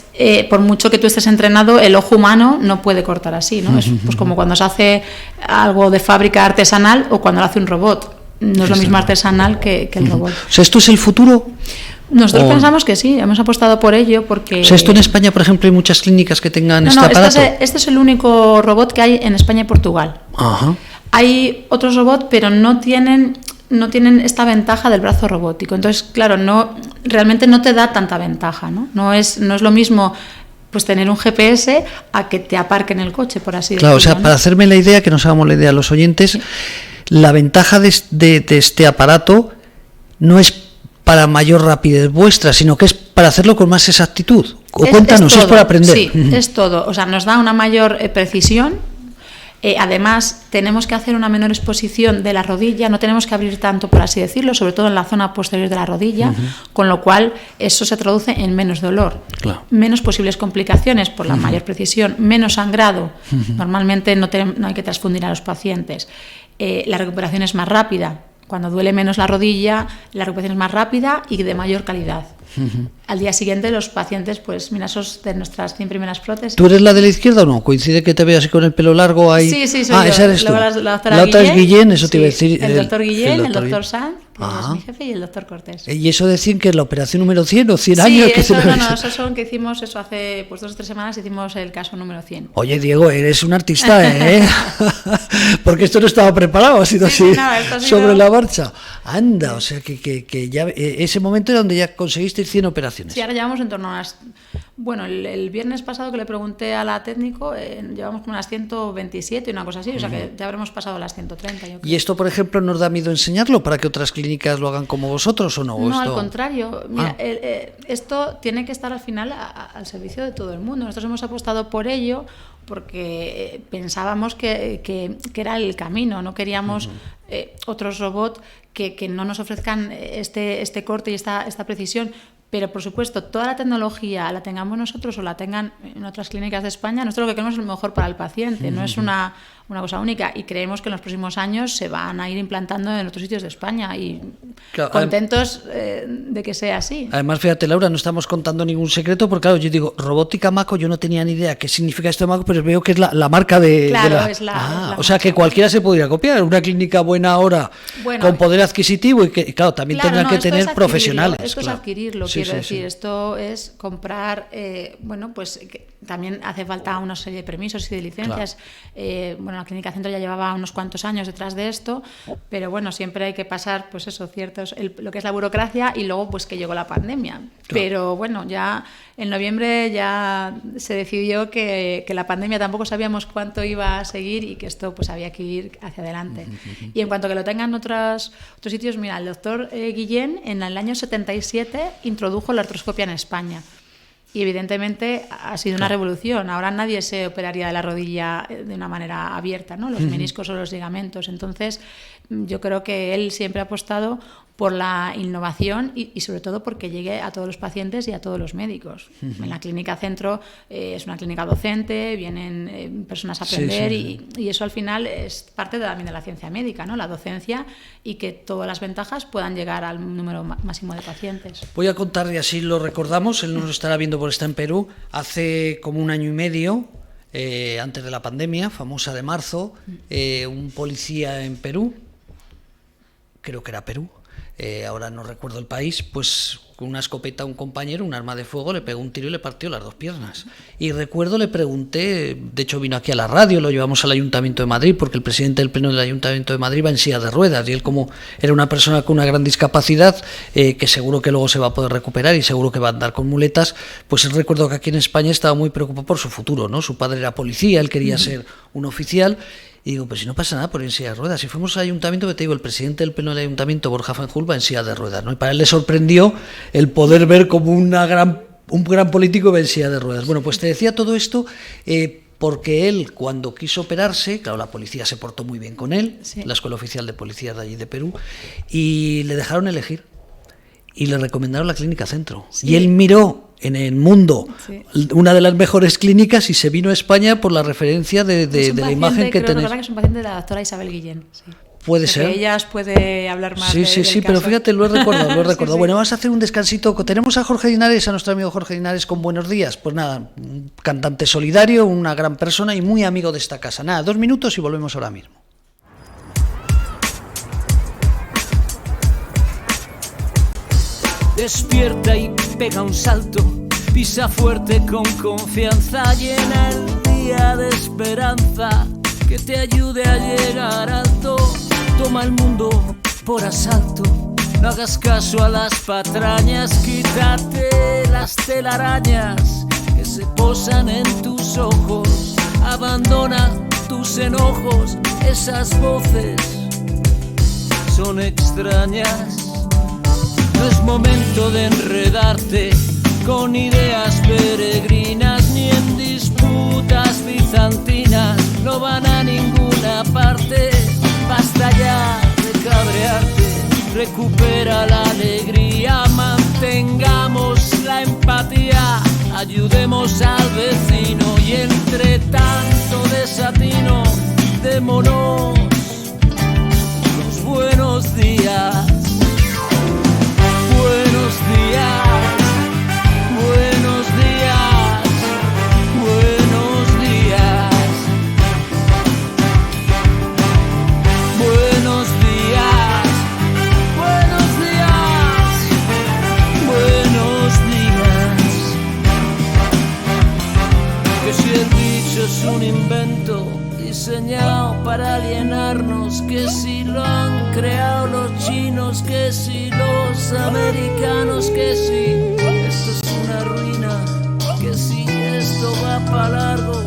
por mucho que tú estés entrenado, el ojo humano no puede cortar así, ¿no? Es pues como cuando se hace algo de fábrica artesanal o cuando lo hace un robot. No es lo mismo artesanal que el robot. O sea, ¿esto es el futuro? Nosotros pensamos que sí, hemos apostado por ello porque... O sea, esto en España, por ejemplo, hay muchas clínicas que tengan este aparato. Este es el único robot que hay en España y Portugal. Ajá. Hay otros robots, pero no tienen esta ventaja del brazo robótico. Entonces, claro, realmente no te da tanta ventaja, ¿no? No es lo mismo pues tener un GPS a que te aparquen el coche, por así decirlo. Claro, o sea, ¿no? para hacerme la idea, que nos hagamos la idea a los oyentes, sí. La ventaja de este aparato no es para mayor rapidez vuestra, sino que es para hacerlo con más exactitud. Cuéntanos, es para aprender. Sí, es todo. O sea, nos da una mayor precisión. Además, tenemos que hacer una menor exposición de la rodilla, no tenemos que abrir tanto, por así decirlo, sobre todo en la zona posterior de la rodilla, con lo cual eso se traduce en menos dolor, claro. Menos posibles complicaciones por la mayor precisión, menos sangrado. Normalmente no hay que transfundir a los pacientes. La recuperación es más rápida. Cuando duele menos la rodilla, la recuperación es más rápida y de mayor calidad. Al día siguiente los pacientes, pues mira, esos de nuestras 100 primeras prótesis. ¿Tú eres la de la izquierda o no? ¿Coincide que te veo así con el pelo largo ahí? Sí, soy yo. Esa eres tú. La otra es Guillén, eso te iba a decir. El doctor Guillén, el doctor Sanz, que es mi jefe, y el doctor Cortés. ¿Y eso de 100 que es la operación número 100 o 100 sí, años? Esos son que hicimos eso hace 2 o 3 semanas, hicimos el caso número 100. Oye, Diego, eres un artista, ¿eh? Porque esto no estaba preparado, ha sido así, sobre la marcha. Anda, o sea que ya ese momento era donde ya conseguisteis 100 operaciones. Sí, ahora llevamos en torno a unas... Bueno, el viernes pasado que le pregunté a la técnico, llevamos como unas 127 y una cosa así, o sea que ya habremos pasado las 130. Yo creo. ¿Y esto, por ejemplo, nos da miedo enseñarlo para que otras clínicas lo hagan como vosotros o no? No, al contrario. Mira, esto tiene que estar al final al servicio de todo el mundo. Nosotros hemos apostado por ello porque pensábamos que era el camino, no queríamos otros robots que no nos ofrezcan este corte y esta precisión. Pero, por supuesto, toda la tecnología, la tengamos nosotros o la tengan en otras clínicas de España, nosotros lo que queremos es lo mejor para el paciente, no es una cosa única. Y creemos que en los próximos años se van a ir implantando en otros sitios de España y claro, contentos de que sea así. Además, fíjate, Laura, no estamos contando ningún secreto, porque, claro, yo digo, robótica Mako, yo no tenía ni idea qué significa esto Mako, pero veo que es la marca de... Claro, es la o sea, que cualquiera se podría copiar. Una clínica buena ahora, con poder adquisitivo y que, claro, también tendrán que tener profesionales. Esto es adquirirlo. Quiero decir, esto es comprar, pues también hace falta una serie de permisos y de licencias. Claro. La Clínica Centro ya llevaba unos cuantos años detrás de esto, pero bueno, siempre hay que pasar, pues eso, lo que es la burocracia y luego pues que llegó la pandemia. Claro. Pero bueno, ya en noviembre ya se decidió que la pandemia tampoco sabíamos cuánto iba a seguir y que esto pues había que ir hacia adelante. Y en cuanto que lo tengan otros sitios, mira, el doctor Guillén en el año 77 introdujo la artroscopia en España. Y evidentemente ha sido una revolución. Ahora nadie se operaría de la rodilla de una manera abierta, ¿no? Los meniscos o los ligamentos. Entonces, yo creo que él siempre ha apostado por la innovación y sobre todo porque llegue a todos los pacientes y a todos los médicos. En la Clínica Centro es una clínica docente, vienen personas a aprender y eso al final es parte también de la ciencia médica, ¿no? La docencia y que todas las ventajas puedan llegar al número máximo de pacientes. Voy a contar, y así lo recordamos, él nos estará viendo porque está en Perú, hace como 1 año y medio, antes de la pandemia, famosa de marzo, un policía en Perú, creo que era Perú, ahora no recuerdo el país, pues con una escopeta a un compañero, un arma de fuego, le pegó un tiro y le partió las 2 piernas. Y recuerdo, le pregunté, de hecho vino aquí a la radio, lo llevamos al Ayuntamiento de Madrid, porque el presidente del Pleno del Ayuntamiento de Madrid va en silla de ruedas, y él, como era una persona con una gran discapacidad, que seguro que luego se va a poder recuperar y seguro que va a andar con muletas, pues él recuerdo que aquí en España estaba muy preocupado por su futuro, ¿no? Su padre era policía, él quería ser un oficial. Y digo, pues si no pasa nada por ir en silla de ruedas. Si fuimos al ayuntamiento, que te digo, el presidente del Pleno del Ayuntamiento, Borja Fanjul, va en silla de ruedas, ¿no? Y para él le sorprendió el poder ver como un gran político va en silla de ruedas. Bueno, pues te decía todo esto porque él, cuando quiso operarse, claro, la policía se portó muy bien con él, la Escuela Oficial de Policía de allí de Perú, y le dejaron elegir. Y le recomendaron la Clínica Centro. Sí. Y él miró en el mundo una de las mejores clínicas y se vino a España por la referencia de la imagen que tenéis. Que es un paciente de la doctora Isabel Guillén. Sí. Puede ser. Ella os puede hablar más. Sí, del pero fíjate, lo he recordado. Sí. Bueno, vamos a hacer un descansito. Tenemos a Jorge Linares, a nuestro amigo Jorge Linares, con Buenos Días. Pues nada, un cantante solidario, una gran persona y muy amigo de esta casa. Nada, 2 minutos y volvemos ahora mismo. Despierta y pega un salto, pisa fuerte con confianza, llena el día de esperanza que te ayude a llegar alto. Toma el mundo por asalto, no hagas caso a las patrañas, quítate las telarañas que se posan en tus ojos, abandona tus enojos, esas voces son extrañas. No es momento de enredarte con ideas peregrinas ni en disputas bizantinas, no van a ninguna parte. Basta ya de cabrearte, recupera la alegría, mantengamos la empatía, ayudemos al vecino y entre tanto desatino démonos los buenos días. Buenos días, buenos días, buenos días. Buenos días, buenos días, buenos días. Que si el bicho es un invento diseñado para alienarnos, que si lo han creado los chinos, que si los americanos, que si esto es una ruina, que si esto va para largo.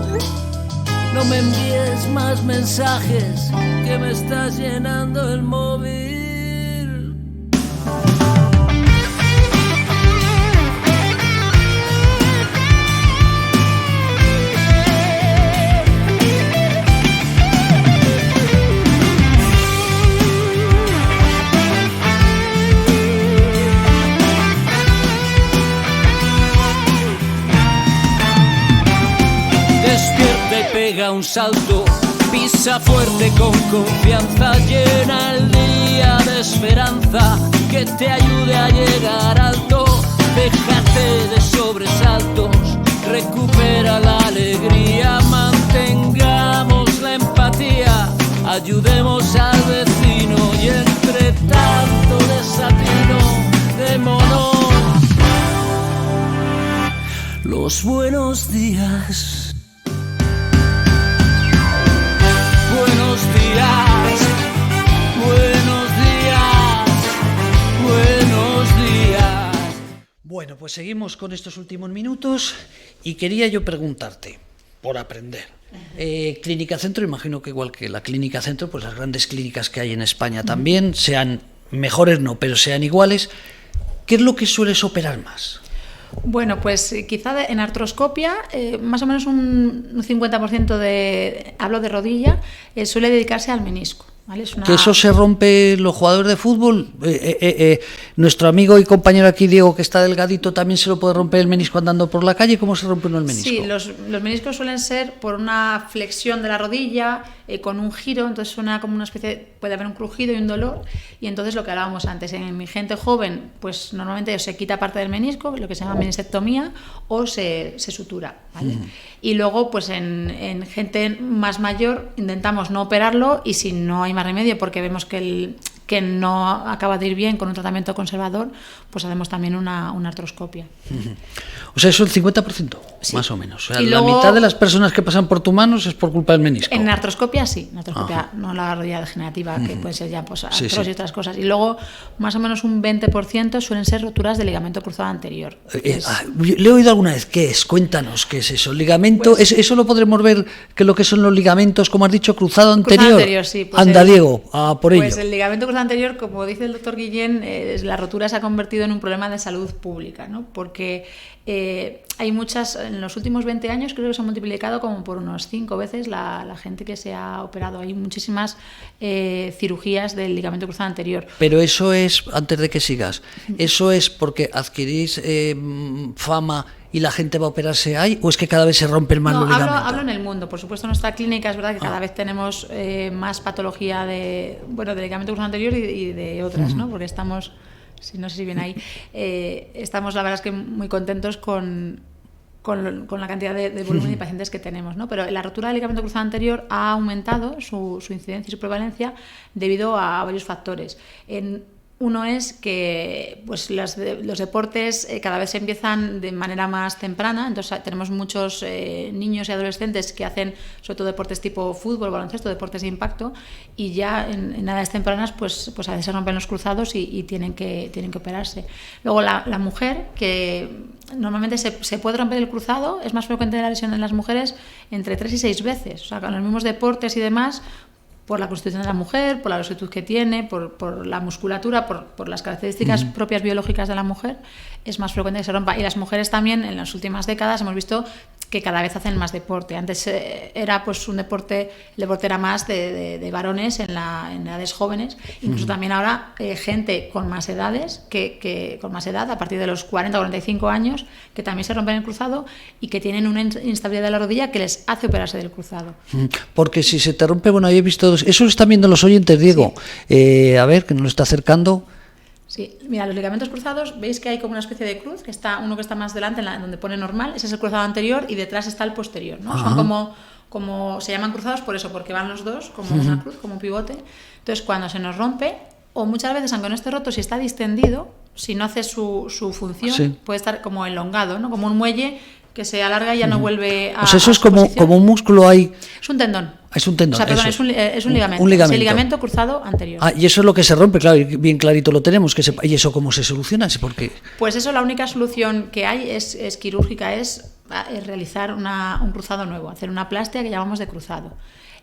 No me envíes más mensajes, que me estás llenando el móvil. Pega un salto, pisa fuerte con confianza, llena el día de esperanza que te ayude a llegar alto. Déjate de sobresaltos, recupera la alegría, mantengamos la empatía, ayudemos al vecino y entre tanto desatino démonos los buenos días. Buenos días, buenos días, buenos días. Bueno, pues seguimos con estos últimos minutos y quería yo preguntarte, por aprender. Clínica Centro, imagino que igual que la Clínica Centro, pues las grandes clínicas que hay en España también, sean mejores no, pero sean iguales, ¿qué es lo que sueles operar más? Bueno, pues quizá en artroscopia, más o menos un 50% hablo de rodilla, suele dedicarse al menisco. ¿Vale? Que eso se rompe los jugadores de fútbol. Nuestro amigo y compañero aquí, Diego, que está delgadito, también se lo puede romper el menisco andando por la calle. ¿Cómo se rompe uno el menisco? Sí, los meniscos suelen ser por una flexión de la rodilla, con un giro, entonces suena como una especie, puede haber un crujido y un dolor, y entonces lo que hablábamos antes, en mi gente joven, pues normalmente se quita parte del menisco, lo que se llama meniscectomía, o se sutura, ¿vale? Y luego, pues en gente más mayor intentamos no operarlo, y si no hay más remedio porque vemos que no acaba de ir bien con un tratamiento conservador, pues hacemos también una artroscopia. O sea, eso es el 50%, sí, más o menos. O sea, la luego, mitad de las personas que pasan por tus manos es por culpa del menisco. En artroscopia sí, en artroscopia, no la rodilla degenerativa, que puede ser ya pues, artrosis y otras cosas. Y luego, más o menos un 20% suelen ser roturas de ligamento cruzado anterior. Le he oído alguna vez, ¿qué es? Cuéntanos, ¿qué es eso? ¿Ligamento? Pues, ¿eso lo podremos ver que lo que son los ligamentos, como has dicho, cruzado anterior? Cruzado anterior, sí. Pues anda, Diego, por ello. Pues el ligamento cruzado anterior, como dice el doctor Guillén, la rotura se ha convertido en un problema de salud pública, ¿no? Porque hay muchas, en los últimos 20 años creo que se ha multiplicado como por unos 5 veces la gente que se ha operado. Hay muchísimas cirugías del ligamento cruzado anterior. Pero eso es, antes de que sigas, ¿eso es porque adquirís fama y la gente va a operarse ahí, o es que cada vez se rompen más los ligamentos? Hablo en el mundo. Por supuesto, en nuestra clínica es verdad que cada vez tenemos más patología de ligamento cruzado anterior y de otras, ¿no? Porque estamos, no sé si viene ahí, estamos la verdad es que muy contentos con la cantidad de volumen de pacientes que tenemos, ¿no? Pero la rotura del ligamento cruzado anterior ha aumentado su incidencia y su prevalencia debido a varios factores. Uno es que pues, los deportes cada vez se empiezan de manera más temprana, entonces tenemos muchos niños y adolescentes que hacen sobre todo deportes tipo fútbol, baloncesto, deportes de impacto, y ya en edades tempranas pues a veces se rompen los cruzados y tienen que operarse. Luego la mujer, que normalmente se puede romper el cruzado, es más frecuente la lesión en las mujeres entre 3 y 6 veces, o sea, con los mismos deportes y demás, por la constitución de la mujer, por la longitud que tiene, por la musculatura, por las características propias biológicas de la mujer, es más frecuente que se rompa. Y las mujeres también, en las últimas décadas, hemos visto que cada vez hacen más deporte. Antes era pues un deporte, el deporte era más de varones en edades jóvenes, incluso también ahora gente con más edades, que con más edad, a partir de los 40 o 45 años, que también se rompen el cruzado y que tienen una instabilidad de la rodilla que les hace operarse del cruzado. Porque si se te rompe, bueno, ahí he visto, eso lo están viendo los oyentes, Diego, sí. A ver, que nos lo está acercando. Sí, mira, los ligamentos cruzados, veis que hay como una especie de cruz, que está uno que está más delante, donde pone normal, ese es el cruzado anterior, y detrás está el posterior, ¿no? Son como se llaman cruzados por eso, porque van los dos como una cruz, como un pivote. Entonces, cuando se nos rompe, o muchas veces, aunque no esté roto, si está distendido, si no hace su función, puede estar como elongado, ¿no? Como un muelle que se alarga y ya no vuelve a. Pues eso es como un músculo ahí. Es un tendón. Es un tendón. O sea, perdón, es un ligamento. Un ligamento. Es el ligamento cruzado anterior. Y eso es lo que se rompe, claro, bien clarito lo tenemos. ¿Y eso cómo se soluciona? ¿Por qué? Pues eso, la única solución que hay es quirúrgica, es realizar un cruzado nuevo, hacer una plastia que llamamos de cruzado.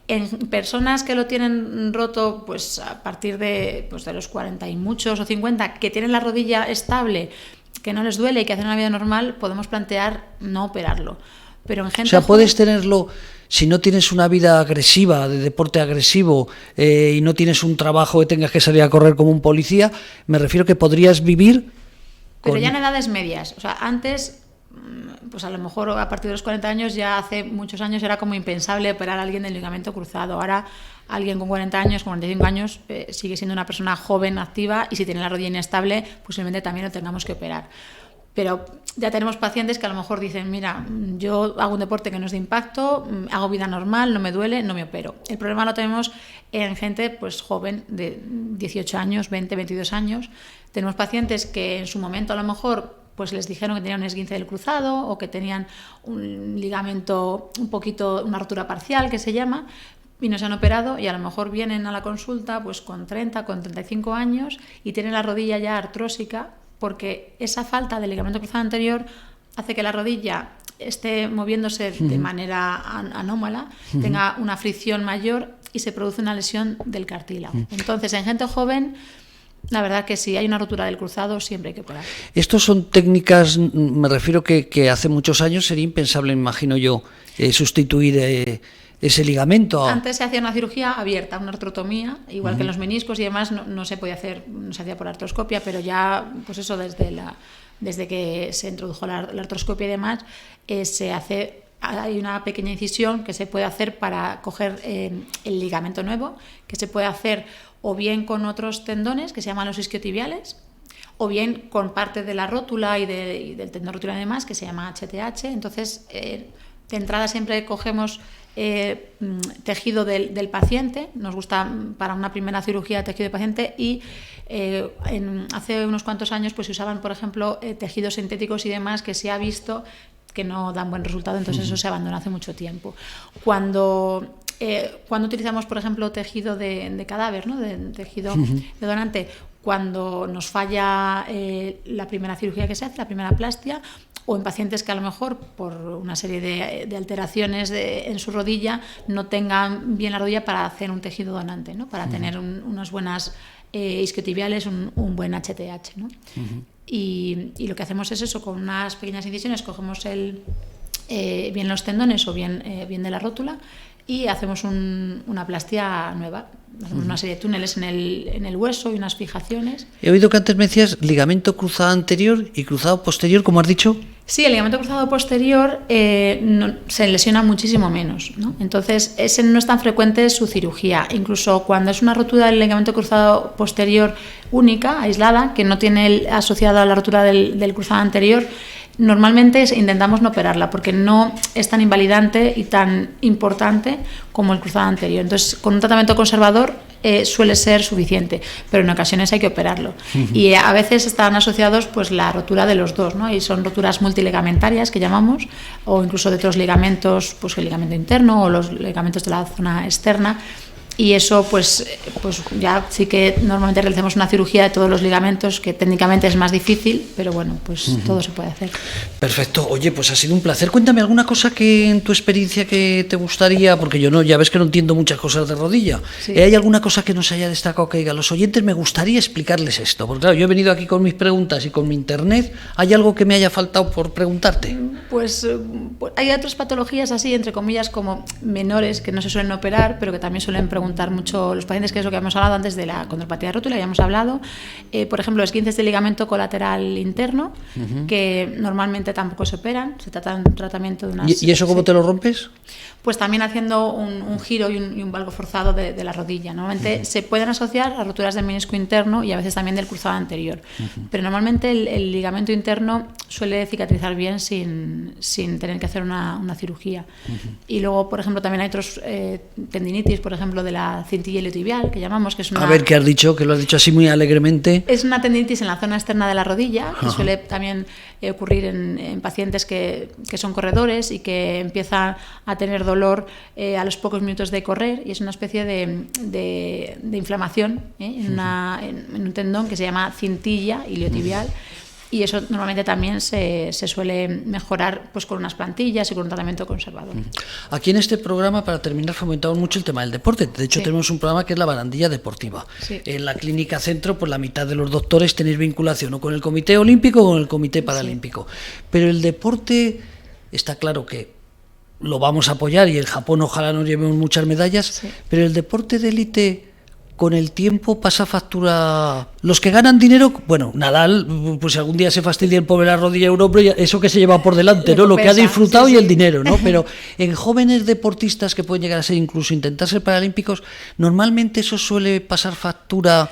En personas que lo tienen roto pues a partir de los 40 y muchos o 50, que tienen la rodilla estable, que no les duele y que hacen una vida normal, podemos plantear no operarlo. Pero en gente, o sea, puedes tenerlo si no tienes una vida agresiva, de deporte agresivo, y no tienes un trabajo que tengas que salir a correr como un policía, me refiero que podrías vivir. Pero ya en edades medias, o sea, antes, pues a lo mejor a partir de los 40 años, ya hace muchos años era como impensable operar a alguien del ligamento cruzado. Ahora alguien con 40 años, con 45 años, sigue siendo una persona joven, activa, y si tiene la rodilla inestable, posiblemente también lo tengamos que operar. Pero ya tenemos pacientes que a lo mejor dicen, mira, yo hago un deporte que no es de impacto, hago vida normal, no me duele, no me opero. El problema lo tenemos en gente pues joven, de 18 años, 20, 22 años. Tenemos pacientes que en su momento a lo mejor pues les dijeron que tenían un esguince del cruzado o que tenían un ligamento, una rotura parcial que se llama, y no se han operado, y a lo mejor vienen a la consulta pues con 30, con 35 años y tienen la rodilla ya artrósica, porque esa falta de ligamento cruzado anterior hace que la rodilla esté moviéndose de manera anómala, tenga una fricción mayor y se produce una lesión del cartílago. Entonces, en gente joven, la verdad que si hay una rotura del cruzado, siempre hay que operar. Estos son técnicas, me refiero que hace muchos años sería impensable, imagino yo, sustituir ese ligamento. Antes se hacía una cirugía abierta, una artrotomía, igual que en los meniscos y demás, no se podía hacer, no se hacía por artroscopia, pero ya, pues eso, desde que se introdujo la artroscopia y demás, hay una pequeña incisión que se puede hacer para coger el ligamento nuevo, que se puede hacer o bien con otros tendones que se llaman los isquiotibiales, o bien con parte de la rótula y del tendón rotular y demás, que se llama HTH. Entonces, de entrada siempre cogemos tejido del paciente, nos gusta para una primera cirugía tejido de paciente, y hace unos cuantos años pues se usaban, por ejemplo, tejidos sintéticos y demás, que se ha visto que no dan buen resultado, entonces eso se abandonó hace mucho tiempo. Cuando utilizamos, por ejemplo, tejido de cadáver, ¿no? de tejido de donante, cuando nos falla la primera cirugía que se hace, la primera plastia, o en pacientes que a lo mejor por una serie de alteraciones en su rodilla no tengan bien la rodilla para hacer un tejido donante, ¿no? Para tener unas buenas isquiotibiales, un buen HTH, ¿no? Y lo que hacemos es eso, con unas pequeñas incisiones cogemos bien los tendones o bien de la rótula, y hacemos una plastia nueva. Hacemos una serie de túneles en el hueso y unas fijaciones. He oído que antes me decías ligamento cruzado anterior y cruzado posterior, ¿cómo has dicho? Sí, el ligamento cruzado posterior se lesiona muchísimo menos, ¿no? Entonces, ese no es tan frecuente su cirugía. Incluso cuando es una rotura del ligamento cruzado posterior única, aislada, que no tiene asociada a la rotura del cruzado anterior, normalmente intentamos no operarla porque no es tan invalidante y tan importante como el cruzado anterior. Entonces, con un tratamiento conservador suele ser suficiente, pero en ocasiones hay que operarlo. Y a veces están asociados pues la rotura de los dos, ¿no? Y son roturas multiligamentarias que llamamos, o incluso de otros ligamentos, pues el ligamento interno o los ligamentos de la zona externa. Y eso pues ya sí que normalmente realizamos una cirugía de todos los ligamentos, que técnicamente es más difícil, pero bueno, pues todo se puede hacer. Perfecto. Oye, pues ha sido un placer. Cuéntame alguna cosa que en tu experiencia que te gustaría, porque yo no, ya ves que no entiendo muchas cosas de rodilla. Sí. ¿Hay alguna cosa que nos haya destacado que diga los oyentes? Me gustaría explicarles esto, porque claro, yo he venido aquí con mis preguntas y con mi internet. ¿Hay algo que me haya faltado por preguntarte? Pues hay otras patologías así, entre comillas, como menores, que no se suelen operar, pero que también suelen preguntar mucho los pacientes, que es lo que hemos hablado antes de la condropatía de rótula, ya hemos hablado. Por ejemplo, esguinces del ligamento colateral interno, que normalmente tampoco se operan, se trata de un tratamiento de unas... ¿Y eso cómo te lo rompes? Pues también haciendo un giro y un valgo forzado de la rodilla. Normalmente se pueden asociar a roturas del menisco interno y a veces también del cruzado anterior. Pero normalmente el ligamento interno suele cicatrizar bien sin tener que hacer una cirugía. Y luego, por ejemplo, también hay otros tendinitis, por ejemplo, de la cintilla iliotibial, que llamamos, que es una... A ver, ¿qué has dicho? Que lo has dicho así muy alegremente. Es una tendinitis en la zona externa de la rodilla, que suele también ocurrir en pacientes que son corredores y que empiezan a tener dolor a los pocos minutos de correr, y es una especie de inflamación en un tendón que se llama cintilla iliotibial. Y eso normalmente también se suele mejorar pues con unas plantillas y con un tratamiento conservador. Aquí en este programa, para terminar, fomentamos mucho el tema del deporte. De hecho, tenemos un programa que es la barandilla deportiva. Sí. En la Clínica Centro, pues la mitad de los doctores tenéis vinculación o con el Comité Olímpico o con el Comité Paralímpico. Pero el deporte, está claro que lo vamos a apoyar y en Japón ojalá nos llevemos muchas medallas, pero el deporte de élite... Con el tiempo pasa factura. Los que ganan dinero, bueno, Nadal, pues si algún día se fastidia el pobre la rodilla europea, eso que se lleva por delante, ¿no? Lo que ha disfrutado y el dinero, ¿no? Pero en jóvenes deportistas que pueden llegar a ser incluso intentar ser paralímpicos, normalmente eso suele pasar factura.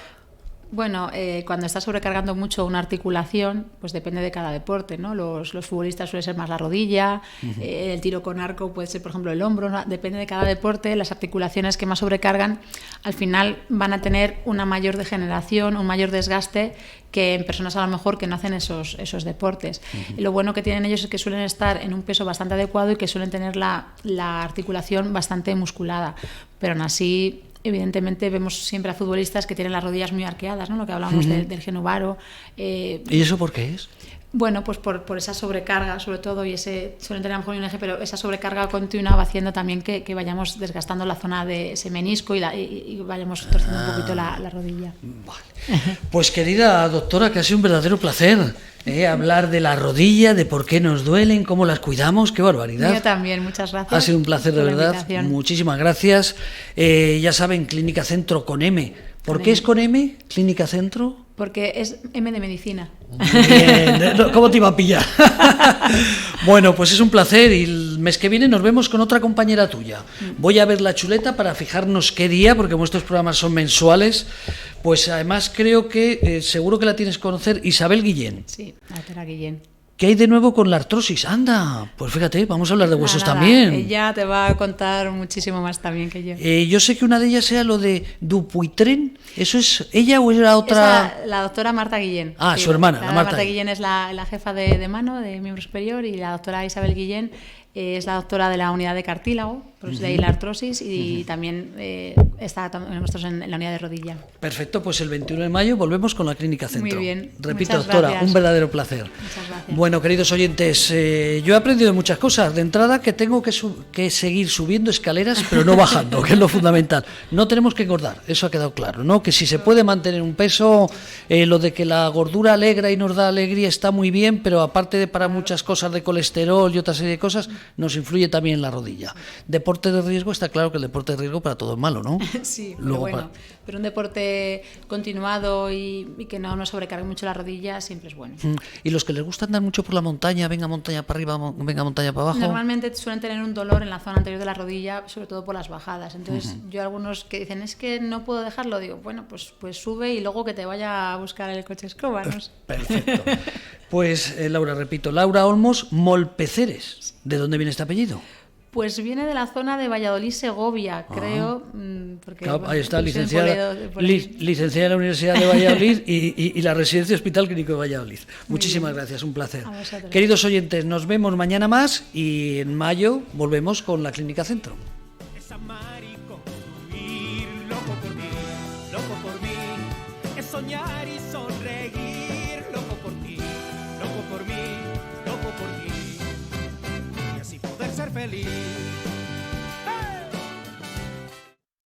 Bueno, cuando estás sobrecargando mucho una articulación, pues depende de cada deporte, ¿no? Los futbolistas suele ser más la rodilla, el tiro con arco puede ser, por ejemplo, el hombro, ¿no? Depende de cada deporte. Las articulaciones que más sobrecargan al final van a tener una mayor degeneración, un mayor desgaste que en personas a lo mejor que no hacen esos deportes. Y lo bueno que tienen ellos es que suelen estar en un peso bastante adecuado y que suelen tener la articulación bastante musculada, pero aún así... Evidentemente vemos siempre a futbolistas que tienen las rodillas muy arqueadas, ¿no? Lo que hablábamos del Genovaro. ¿Y eso por qué es? Bueno, pues por esa sobrecarga, sobre todo, y suelen tener a lo mejor un eje, pero esa sobrecarga continua va haciendo también que vayamos desgastando la zona de ese menisco y vayamos torciendo un poquito la rodilla. Vale. Pues querida doctora, que ha sido un verdadero placer hablar de la rodilla, de por qué nos duelen, cómo las cuidamos, qué barbaridad. Yo también, muchas gracias. Ha sido un placer, de verdad. Muchísimas gracias. Ya saben, Clínica Centro con M. ¿Por qué es con M, Clínica Centro? Porque es M de medicina. Bien. ¿Cómo te iba a pillar? Bueno, pues es un placer y el mes que viene nos vemos con otra compañera tuya. Voy a ver la chuleta para fijarnos qué día, porque nuestros programas son mensuales. Pues además creo que seguro que la tienes que conocer, Isabel Guillén. Sí, la doctora Guillén. ¿Qué hay de nuevo con la artrosis? Anda, pues fíjate, vamos a hablar de huesos también. Ella te va a contar muchísimo más también que yo. Yo sé que una de ellas sea lo de Dupuytren. ¿Eso es ella o era otra? La doctora Marta Guillén. Ah, sí, su hermana, la Marta Guillén es la jefa de mano, de miembro superior, y la doctora Isabel Guillén es la doctora de la unidad de cartílago, pues de ahí la artrosis, y también está nosotros en la unidad de rodilla. Perfecto, pues el 21 de mayo volvemos con la Clínica Centro. Muy bien. Repito, doctora, gracias. Un verdadero placer. Muchas gracias. Bueno, queridos oyentes, yo he aprendido muchas cosas. De entrada, que tengo que seguir subiendo escaleras, pero no bajando, que es lo fundamental. No tenemos que engordar, eso ha quedado claro, ¿no? Que si se puede mantener un peso, lo de que la gordura alegra y nos da alegría está muy bien, pero aparte de para muchas cosas de colesterol y otra serie de cosas, nos influye también en la rodilla. Deporte de riesgo, está claro que el deporte de riesgo para todo es malo, ¿no? Sí, luego, pero un deporte continuado y que no nos sobrecargue mucho la rodilla siempre es bueno. ¿Y los que les gusta andar mucho por la montaña, venga montaña para arriba, venga montaña para abajo? Normalmente suelen tener un dolor en la zona anterior de la rodilla, sobre todo por las bajadas. Entonces, yo algunos que dicen, es que no puedo dejarlo, digo, bueno, pues sube y luego que te vaya a buscar el coche escoba, ¿no? Perfecto. Pues Laura, repito, Laura Olmos Molpeceres. ¿De dónde viene este apellido? Pues viene de la zona de Valladolid-Segovia, creo, Porque, claro, bueno, ahí está, puse en licenciada, Poledo, por ahí. licenciada en la Universidad de Valladolid y la Residencia Hospital Clínico de Valladolid. Muy Muchísimas bien. gracias, un placer. A vosotros. Queridos oyentes, nos vemos mañana más y en mayo volvemos con la Clínica Centro. Es amar y construir, loco por mí, es soñar y sonreír, loco por ti, loco por mí, loco por ti, y así poder ser feliz.